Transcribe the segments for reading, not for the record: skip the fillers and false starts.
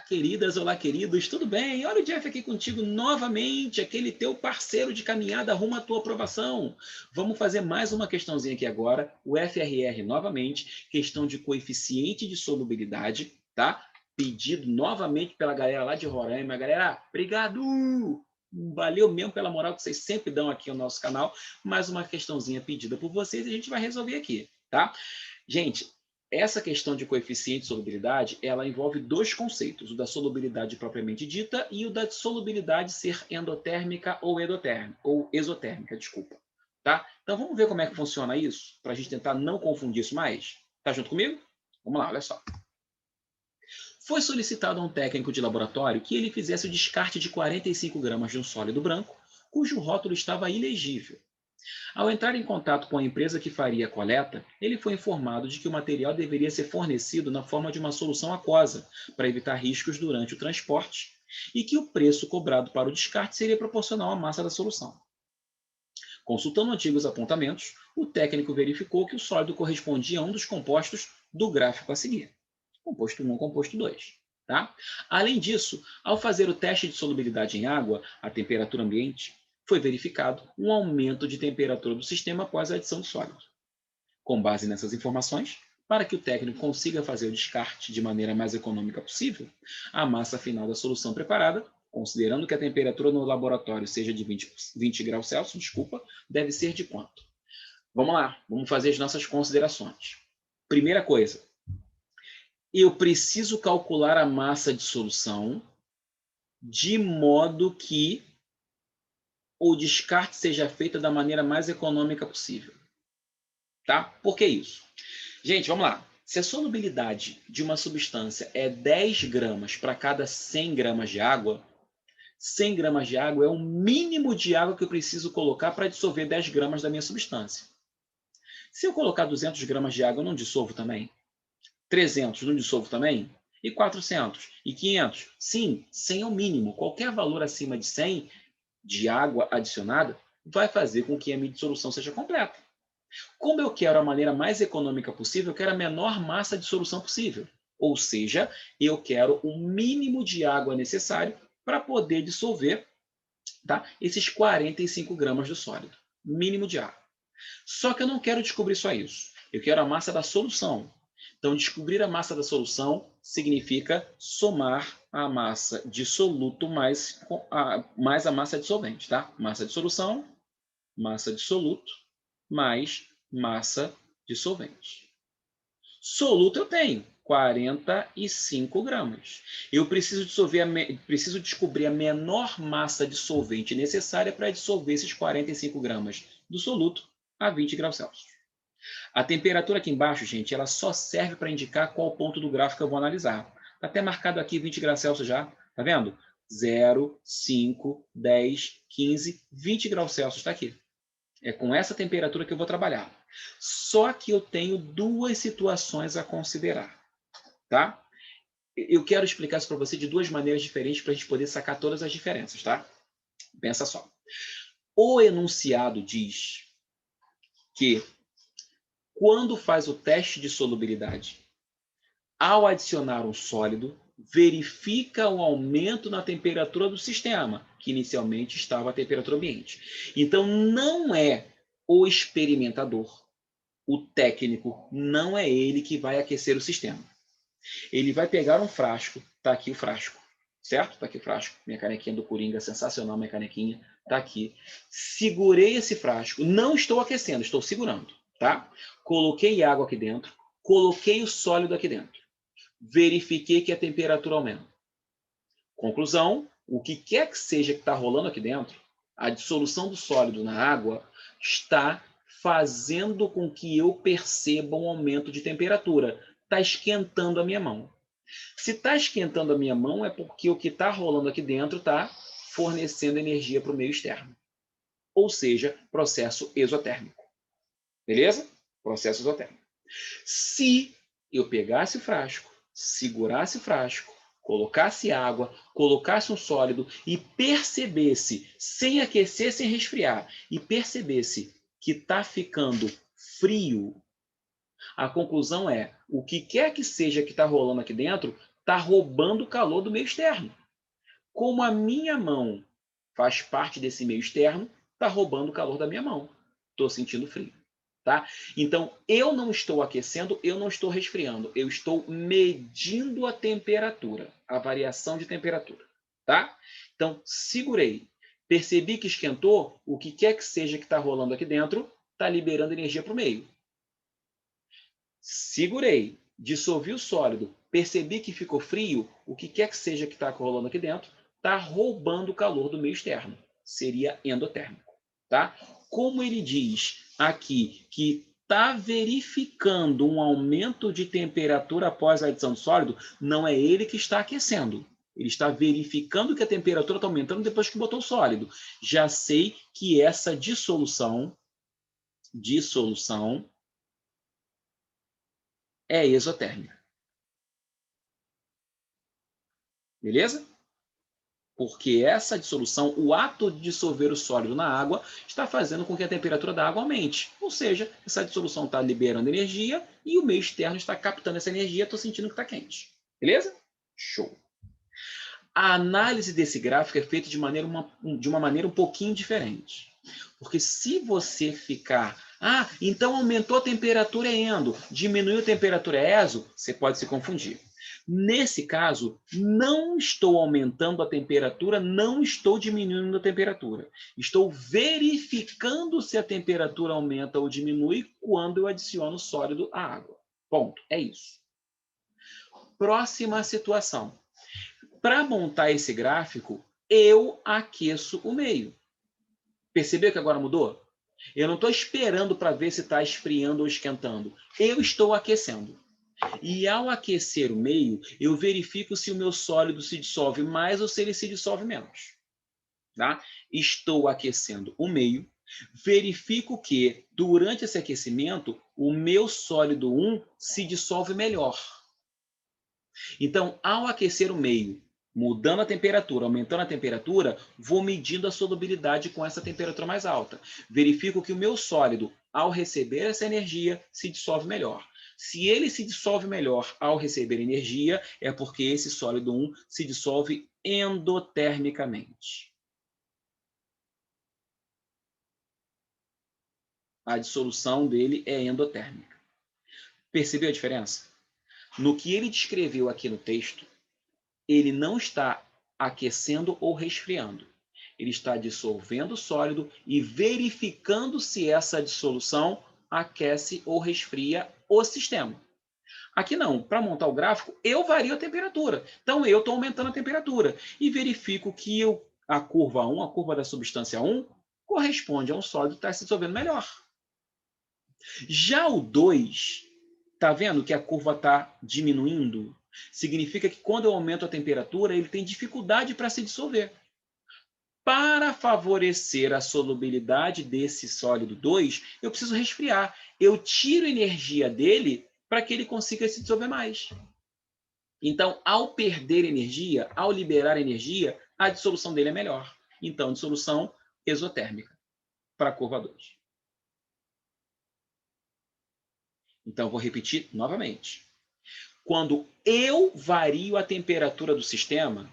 queridas, olá, queridos, tudo bem? Olha o Jeff aqui contigo novamente, aquele teu parceiro de caminhada rumo à tua aprovação. Vamos fazer mais uma questãozinha aqui agora, o FRR novamente, questão de coeficiente de solubilidade, tá? Pedido novamente pela galera lá de Roraima. Galera, obrigado! Valeu mesmo pela moral que vocês sempre dão aqui no nosso canal. Mais uma questãozinha pedida por vocês e a gente vai resolver aqui, tá? Gente, essa questão de coeficiente de solubilidade, ela envolve dois conceitos, o da solubilidade propriamente dita e o da solubilidade ser endotérmica ou exotérmica, desculpa. Tá? Então vamos ver como é que funciona isso, para a gente tentar não confundir isso mais? Tá junto comigo? Vamos lá, olha só. Foi solicitado a um técnico de laboratório que ele fizesse o descarte de 45 gramas de um sólido branco, cujo rótulo estava ilegível. Ao entrar em contato com a empresa que faria a coleta, ele foi informado de que o material deveria ser fornecido na forma de uma solução aquosa, para evitar riscos durante o transporte, e que o preço cobrado para o descarte seria proporcional à massa da solução. Consultando antigos apontamentos, o técnico verificou que o sólido correspondia a um dos compostos do gráfico a seguir. Composto 1 ou composto 2. Tá? Além disso, ao fazer o teste de solubilidade em água, a temperatura ambiente, foi verificado um aumento de temperatura do sistema após a adição do sólido. Com base nessas informações, para que o técnico consiga fazer o descarte de maneira mais econômica possível, a massa final da solução preparada, considerando que a temperatura no laboratório seja de 20 graus Celsius, deve ser de quanto? Vamos lá, vamos fazer as nossas considerações. Primeira coisa, eu preciso calcular a massa de solução de modo que o descarte seja feito da maneira mais econômica possível. Tá? Por que isso? Gente, vamos lá. Se a solubilidade de uma substância é 10 gramas para cada 100 gramas de água, 100 gramas de água é o mínimo de água que eu preciso colocar para dissolver 10 gramas da minha substância. Se eu colocar 200 gramas de água, eu não dissolvo também? 300, não dissolvo também? E 400? E 500? Sim, 100 é o mínimo. Qualquer valor acima de 100 de água adicionada vai fazer com que a minha dissolução seja completa. Como eu quero a maneira mais econômica possível, eu quero a menor massa de solução possível. Ou seja, eu quero o mínimo de água necessário para poder dissolver, tá, esses 45 gramas do sólido. Mínimo de água. Só que eu não quero descobrir só isso. Eu quero a massa da solução. Então, descobrir a massa da solução significa somar a massa dissoluto mais a massa dissolvente. Tá? Massa de solução, massa dissoluto, mais massa dissolvente. Soluto eu tenho 45 gramas. Eu preciso preciso descobrir a menor massa dissolvente necessária para dissolver esses 45 gramas do soluto a 20 graus Celsius. A temperatura aqui embaixo, gente, ela só serve para indicar qual ponto do gráfico eu vou analisar. Está até marcado aqui 20 graus Celsius já, tá vendo? 0, 5, 10, 15, 20 graus Celsius está aqui. É com essa temperatura que eu vou trabalhar. Só que eu tenho duas situações a considerar, tá? Eu quero explicar isso para você de duas maneiras diferentes para a gente poder sacar todas as diferenças, tá? Pensa só. O enunciado diz que quando faz o teste de solubilidade, ao adicionar um sólido, verifica o aumento na temperatura do sistema, que inicialmente estava a temperatura ambiente. Então, não é o experimentador, o técnico, não é ele que vai aquecer o sistema. Ele vai pegar um frasco, tá aqui o frasco, certo? Tá aqui o frasco, minha canequinha do Coringa, sensacional minha canequinha, tá aqui. Segurei esse frasco, não estou aquecendo, estou segurando, tá? Coloquei água aqui dentro, coloquei o sólido aqui dentro. Verifiquei que a temperatura aumenta. Conclusão, o que quer que seja que está rolando aqui dentro, a dissolução do sólido na água está fazendo com que eu perceba um aumento de temperatura. Está esquentando a minha mão. Se está esquentando a minha mão, é porque o que está rolando aqui dentro está fornecendo energia para o meio externo. Ou seja, processo exotérmico. Beleza? Processo exotérmico. Se eu pegasse o frasco, segurasse o frasco, colocasse água, colocasse um sólido e percebesse, sem aquecer, sem resfriar, e percebesse que está ficando frio, a conclusão é, o que quer que seja que está rolando aqui dentro está roubando o calor do meio externo. Como a minha mão faz parte desse meio externo, está roubando o calor da minha mão. Estou sentindo frio. Tá? Então, eu não estou aquecendo, eu não estou resfriando. Eu estou medindo a temperatura, a variação de temperatura. Tá? Então, segurei. Percebi que esquentou, o que quer que seja que está rolando aqui dentro, está liberando energia para o meio. Segurei, dissolvi o sólido, percebi que ficou frio, o que quer que seja que está rolando aqui dentro, está roubando o calor do meio externo. Seria endotérmico. Tá? Como ele diz aqui que está verificando um aumento de temperatura após a adição do sólido, não é ele que está aquecendo. Ele está verificando que a temperatura está aumentando depois que botou o sólido. Já sei que essa dissolução é exotérmica. Beleza? Porque essa dissolução, o ato de dissolver o sólido na água, está fazendo com que a temperatura da água aumente. Ou seja, essa dissolução está liberando energia e o meio externo está captando essa energia, estou sentindo que está quente. Beleza? Show. A análise desse gráfico é feita de uma maneira um pouquinho diferente. Porque se você ficar, então aumentou a temperatura é endo, diminuiu a temperatura é exo, você pode se confundir. Nesse caso, não estou aumentando a temperatura, não estou diminuindo a temperatura. Estou verificando se a temperatura aumenta ou diminui quando eu adiciono sólido à água. Ponto. É isso. Próxima situação. Para montar esse gráfico, eu aqueço o meio. Percebeu que agora mudou? Eu não estou esperando para ver se está esfriando ou esquentando. Eu estou aquecendo. E ao aquecer o meio, eu verifico se o meu sólido se dissolve mais ou se ele se dissolve menos. Tá? Estou aquecendo o meio, verifico que, durante esse aquecimento, o meu sólido 1 se dissolve melhor. Então, ao aquecer o meio, mudando a temperatura, aumentando a temperatura, vou medindo a solubilidade com essa temperatura mais alta. Verifico que o meu sólido, ao receber essa energia, se dissolve melhor. Se ele se dissolve melhor ao receber energia, é porque esse sólido 1 se dissolve endotermicamente. A dissolução dele é endotérmica. Percebeu a diferença? No que ele descreveu aqui no texto, ele não está aquecendo ou resfriando. Ele está dissolvendo o sólido e verificando se essa dissolução aquece ou resfria o sistema. Aqui não, para montar o gráfico, eu vario a temperatura. Então, eu estou aumentando a temperatura e verifico que a curva 1, a curva da substância 1, corresponde a um sólido que está se dissolvendo melhor. Já o 2, está vendo que a curva está diminuindo? Significa que quando eu aumento a temperatura, ele tem dificuldade para se dissolver. Para favorecer a solubilidade desse sólido 2, eu preciso resfriar. Eu tiro energia dele para que ele consiga se dissolver mais. Então, ao perder energia, ao liberar energia, a dissolução dele é melhor. Então, dissolução exotérmica para a curva 2. Então, vou repetir novamente. Quando eu vario a temperatura do sistema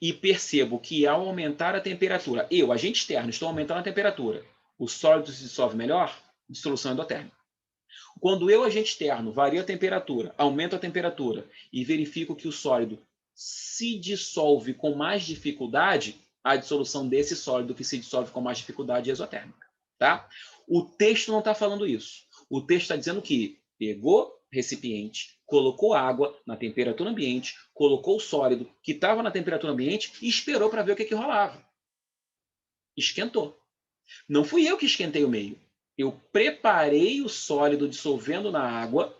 e percebo que ao aumentar a temperatura, eu, agente externo, estou aumentando a temperatura, o sólido se dissolve melhor, dissolução endotérmica. Quando eu, agente externo, vario a temperatura, aumento a temperatura e verifico que o sólido se dissolve com mais dificuldade, a dissolução desse sólido que se dissolve com mais dificuldade é exotérmica. Tá? O texto não está falando isso. O texto está dizendo que pegou recipiente, colocou água na temperatura ambiente, colocou o sólido que estava na temperatura ambiente e esperou para ver o que rolava. Esquentou. Não fui eu que esquentei o meio. Eu preparei o sólido dissolvendo na água,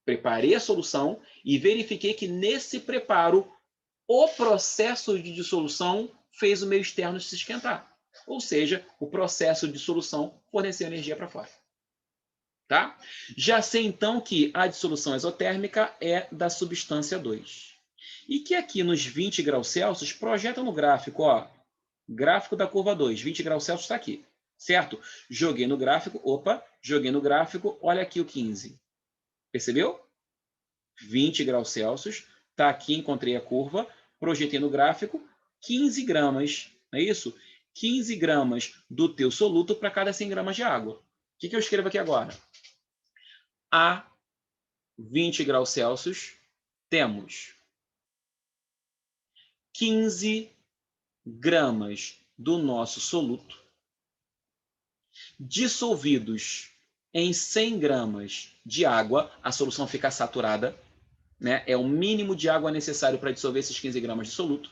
preparei a solução e verifiquei que nesse preparo o processo de dissolução fez o meio externo se esquentar. Ou seja, o processo de dissolução forneceu energia para fora. Tá? Já sei então que a dissolução exotérmica é da substância 2. E que aqui nos 20 graus Celsius, projeta no gráfico, ó, gráfico da curva 2, 20 graus Celsius está aqui, certo? Joguei no gráfico, joguei no gráfico, olha aqui o 15. Percebeu? 20 graus Celsius Tá aqui, encontrei a curva, projetei no gráfico, 15 gramas, não é isso? 15 gramas do teu soluto para cada 100 gramas de água. O que eu escrevo aqui agora? A 20 graus Celsius, temos 15 gramas do nosso soluto dissolvidos em 100 gramas de água, a solução fica saturada, né? É o mínimo de água necessário para dissolver esses 15 gramas de soluto,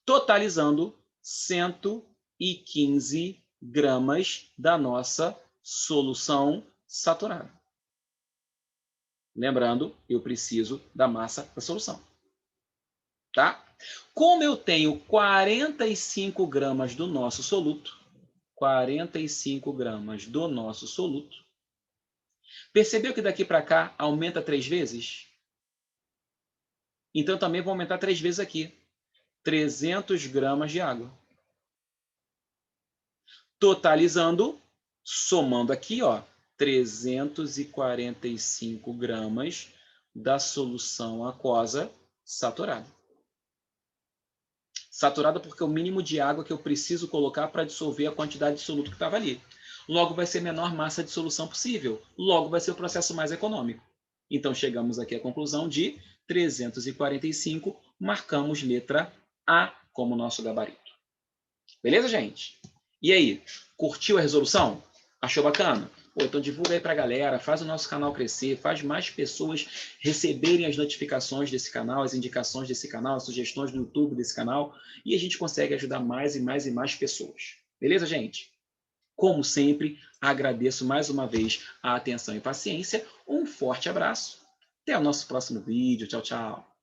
totalizando 115 gramas da nossa solução saturada. Lembrando, eu preciso da massa da solução. Tá? Como eu tenho 45 gramas do nosso soluto, 45 gramas do nosso soluto, percebeu que daqui para cá aumenta 3 vezes? Então, também vou aumentar 3 vezes aqui. 300 gramas de água. Totalizando, somando aqui, ó, 345 gramas da solução aquosa saturada. Saturada porque é o mínimo de água que eu preciso colocar para dissolver a quantidade de soluto que estava ali. Logo, vai ser a menor massa de solução possível. Logo, vai ser o processo mais econômico. Então, chegamos aqui à conclusão de 345, marcamos letra A como nosso gabarito. Beleza, gente? E aí, curtiu a resolução? Achou bacana? Pô, então divulga aí pra galera, faz o nosso canal crescer, faz mais pessoas receberem as notificações desse canal, as indicações desse canal, as sugestões do YouTube desse canal, e a gente consegue ajudar mais e mais e mais pessoas. Beleza, gente? Como sempre, agradeço mais uma vez a atenção e paciência. Um forte abraço. Até o nosso próximo vídeo. Tchau, tchau.